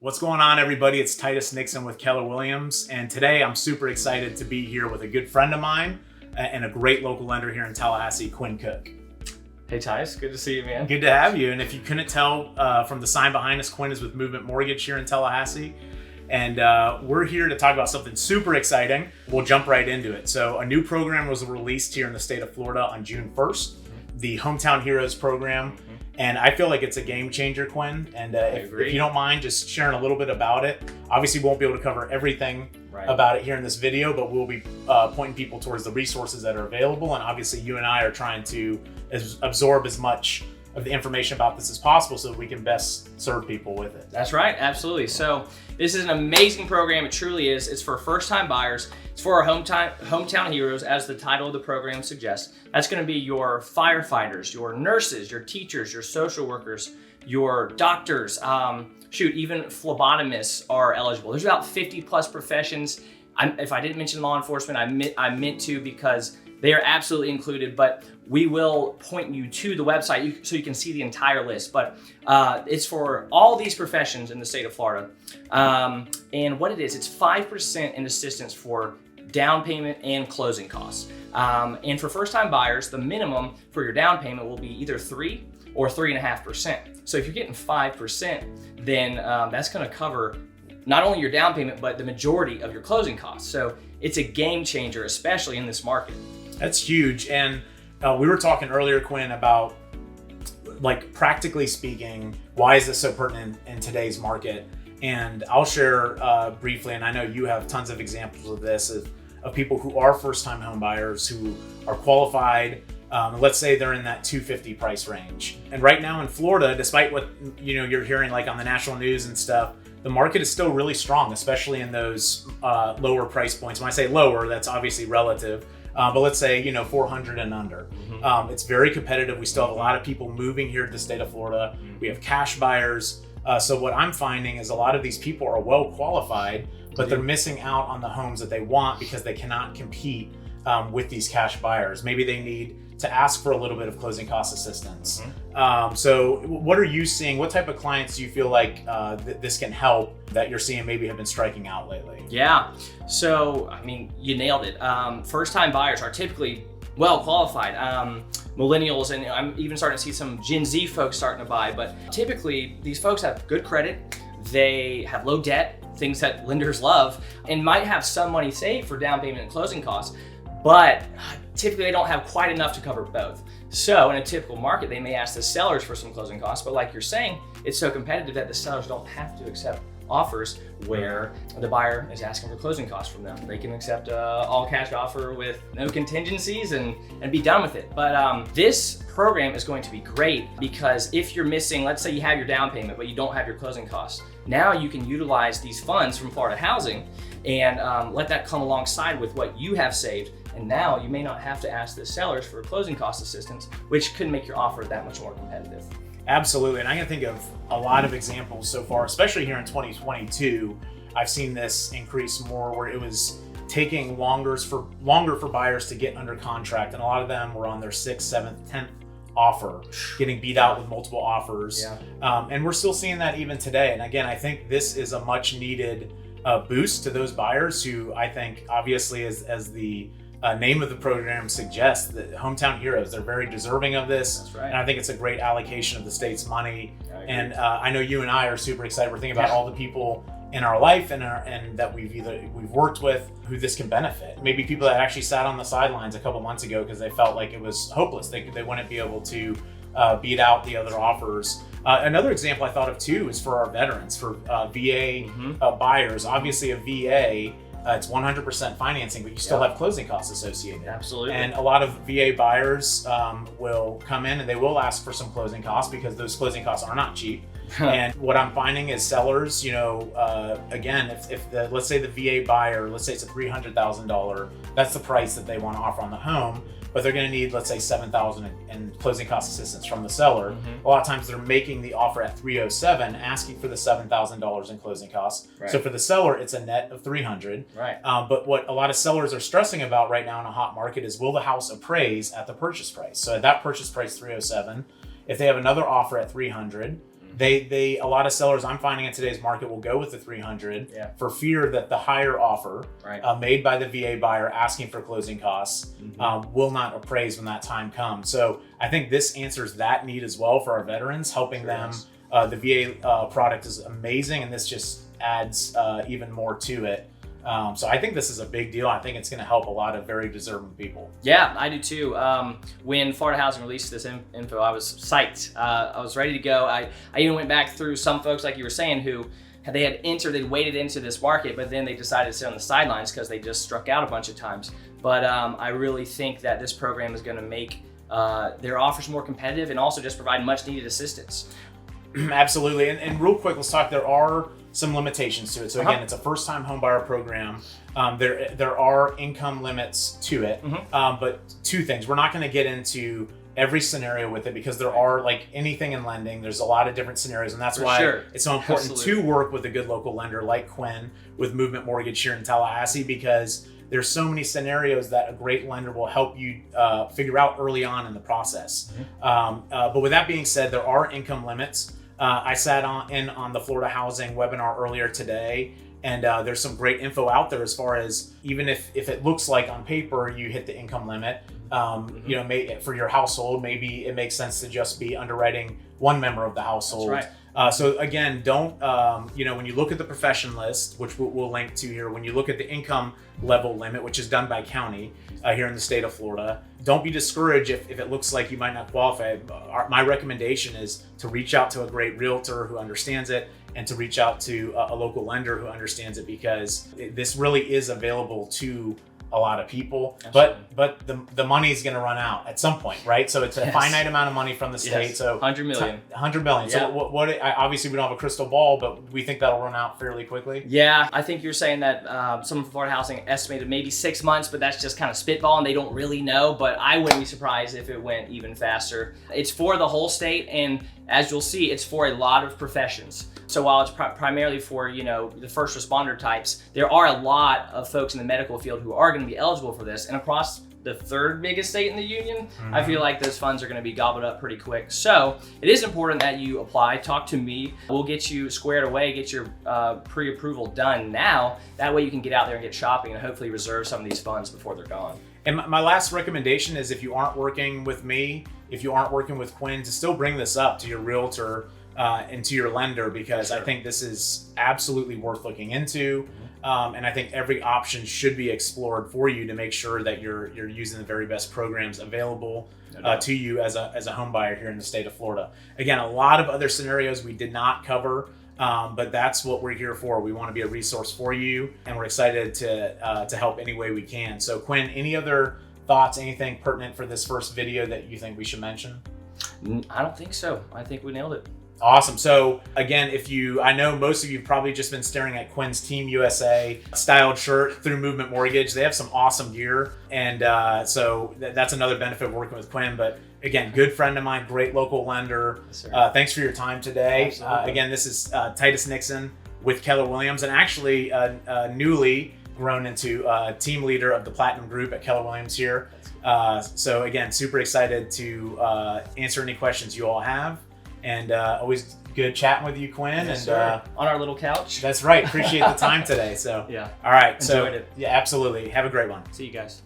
What's going on, everybody? It's Titus Nixon with Keller Williams, and today I'm super excited to be here with a good friend of mine and a great local lender here in Tallahassee, Quinn Cooke. Hey Titus, good to see you, man. Good to have you. And if you couldn't tell from the sign behind us, Quinn is with Movement Mortgage here in Tallahassee, and we're here to talk about something super exciting. We'll jump right into it. So a new program was released here in the state of Florida on June 1st, the Hometown Heroes program. And I feel like it's a game changer, Quinn. And if you don't mind just sharing a little bit about it. Obviously, we won't be able to cover everything about it here in this video, but we'll be pointing people towards the resources that are available. And obviously, you and I are trying to absorb as much of the information about this as possible so that we can best serve people with it. That's right, absolutely. So this is an amazing program. It truly is. It's for first-time buyers. It's for our hometown heroes, as the title of the program suggests. That's going to be your firefighters, your nurses, your teachers, your social workers, your doctors. Even phlebotomists are eligible. There's about 50 plus professions. If I didn't mention law enforcement, I meant to, because they are absolutely included, but we will point you to the website so you can see the entire list. But it's for all these professions in the state of Florida. And what it is, it's 5% in assistance for down payment and closing costs. And for first-time buyers, the minimum for your down payment will be either 3 or 3.5%. So if you're getting 5%, then that's going to cover not only your down payment, but the majority of your closing costs. So it's a game changer, especially in this market. That's huge. And we were talking earlier, Quinn, about, like, practically speaking, why is this so pertinent in today's market? And I'll share briefly, and I know you have tons of examples of this, of people who are first-time home buyers who are qualified. Let's say they're in that $250 price range. And right now in Florida, despite what you're hearing like on the national news and stuff, the market is still really strong, especially in those lower price points. When I say lower, that's obviously relative. But let's say, 400 and under. It's very competitive. We still have a lot of people moving here to the state of Florida. We have cash buyers. So what I'm finding is a lot of these people are well qualified, but they're missing out on the homes that they want because they cannot compete with these cash buyers. Maybe they need to ask for a little bit of closing cost assistance. So what are you seeing? What type of clients do you feel like this can help that you're seeing maybe have been striking out lately? Yeah, so you nailed it. First-time buyers are typically well qualified. Millennials, and I'm even starting to see some Gen Z folks starting to buy, but typically these folks have good credit, they have low debt, things that lenders love, and might have some money saved for down payment and closing costs, but typically they don't have quite enough to cover both. So in a typical market, they may ask the sellers for some closing costs, but like you're saying, it's so competitive that the sellers don't have to accept offers where the buyer is asking for closing costs from them. They can accept an all cash offer with no contingencies and be done with it. But this program is going to be great because if you're missing, let's say you have your down payment, but you don't have your closing costs, now you can utilize these funds from Florida Housing and let that come alongside with what you have saved. And now you may not have to ask the sellers for closing cost assistance, which could make your offer that much more competitive. Absolutely. And I can think of a lot of examples so far, especially here in 2022. I've seen this increase more where it was taking longer for buyers to get under contract. And a lot of them were on their 6th, 7th, 10th offer, getting beat out with multiple offers. And we're still seeing that even today. And again, I think this is a much needed boost to those buyers who, I think, obviously, as the name of the program suggests, the hometown heroes, they're very deserving of this. That's right. And I think it's a great allocation of the state's money. And I know you and I are super excited. We're thinking about all the people in our life and that we've worked with who this can benefit. Maybe people that actually sat on the sidelines a couple months ago because they felt like it was hopeless. They wouldn't be able to beat out the other offers. Another example I thought of too is for our veterans, for VA buyers. Obviously a VA, it's 100% financing, but you still have closing costs associated. Absolutely. And a lot of VA buyers will come in and they will ask for some closing costs because those closing costs are not cheap. And what I'm finding is sellers, again, if let's say the VA buyer, let's say it's a $300,000, that's the price that they want to offer on the home, but they're going to need, let's say, $7,000 in closing cost assistance from the seller. A lot of times they're making the offer at $307,000, asking for the $7,000 in closing costs. So for the seller, it's a net of $300,000. But what a lot of sellers are stressing about right now in a hot market is, will the house appraise at the purchase price? So at that purchase price, $307,000, if they have another offer at $300,000, They a lot of sellers I'm finding in today's market will go with the 300 for fear that the higher offer made by the VA buyer asking for closing costs will not appraise when that time comes. So I think this answers that need as well for our veterans, helping them. The VA product is amazing, and this just adds even more to it. So I think this is a big deal. I think it's going to help a lot of very deserving people. Yeah, I do too. When Florida Housing released this info, I was psyched. I was ready to go. I even went back through some folks, like you were saying, who they'd waded into this market, but then they decided to sit on the sidelines because they just struck out a bunch of times. But I really think that this program is going to make their offers more competitive and also just provide much needed assistance. Absolutely. And real quick, let's talk. There are some limitations to it. So again, it's a first-time homebuyer program. There are income limits to it, but two things. We're not going to get into every scenario with it because there are, like anything in lending, there's a lot of different scenarios, and that's why it's so important to work with a good local lender like Quinn with Movement Mortgage here in Tallahassee, because there's so many scenarios that a great lender will help you figure out early on in the process. But with that being said, there are income limits. I sat on the Florida Housing webinar earlier today, and there's some great info out there as far as even if it looks like on paper you hit the income limit, you know, for your household, maybe it makes sense to just be underwriting one member of the household. That's right. So again, don't, you know, when you look at the profession list, which we'll link to here, when you look at the income level limit, which is done by county here in the state of Florida, don't be discouraged if it looks like you might not qualify. My recommendation is to reach out to a great realtor who understands it, and to reach out to a local lender who understands it, because this really is available to a lot of people. Absolutely. But the money is going to run out at some point, right? So it's a finite amount of money from the state. So 100 million. 100 million. So what obviously we don't have a crystal ball, but we think that'll run out fairly quickly. Yeah, I think you're saying that someone from Florida Housing estimated maybe 6 months, but that's just kind of spitball and they don't really know. But I wouldn't be surprised if it went even faster. It's for the whole state, and as you'll see, it's for a lot of professions. So while it's primarily for, you know, the first responder types, there are a lot of folks in the medical field who are going to be eligible for this. And across the third biggest state in the union, I feel like those funds are going to be gobbled up pretty quick. So it is important that you apply. Talk to me. We'll get you squared away, get your pre-approval done now. That way you can get out there and get shopping and hopefully reserve some of these funds before they're gone. And my last recommendation is, if you aren't working with me, if you aren't working with Quinn, to still bring this up to your realtor and to your lender, because I think this is absolutely worth looking into. And I think every option should be explored for you to make sure that you're using the very best programs available to you as a home buyer here in the state of Florida. Again, a lot of other scenarios we did not cover, but that's what we're here for. We want to be a resource for you, and we're excited to help any way we can. So Quinn, any other thoughts, anything pertinent for this first video that you think we should mention? I don't think so. I think we nailed it. Awesome. So again, I know most of you have probably just been staring at Quinn's Team USA styled shirt through Movement Mortgage. They have some awesome gear. And so that's another benefit of working with Quinn. But again, good friend of mine, great local lender. Yes, thanks for your time today. Again, this is Titus Nixon with Keller Williams, and actually newly grown into team leader of the Platinum Group at Keller Williams here. So again, super excited to answer any questions you all have. And always good chatting with you, Quinn. Yes, and on our little couch. That's right. Appreciate the time today. So yeah. All right. Enjoyed it. Yeah, absolutely. Have a great one. See you guys.